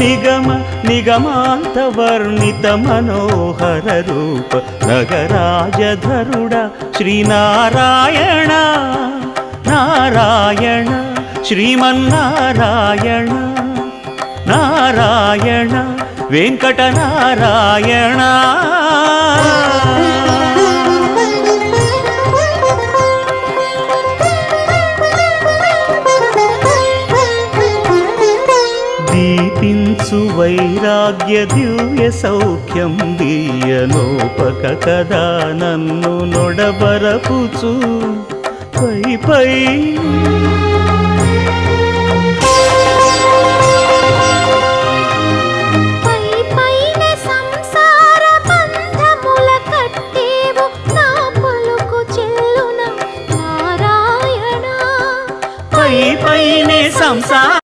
నిగమ నిగమాంత వర్ణిత మనోహర రూప నగరాజధరుడ శ్రీనారాయణ నారాయణ శ్రీమన్నారాయణ నారాయణ వెంకటనారాయణ. దీపించు వైరాగ్య దివ్య సౌఖ్యం దీయనోపక కదా నన్ను నొడబరపుచు పై పై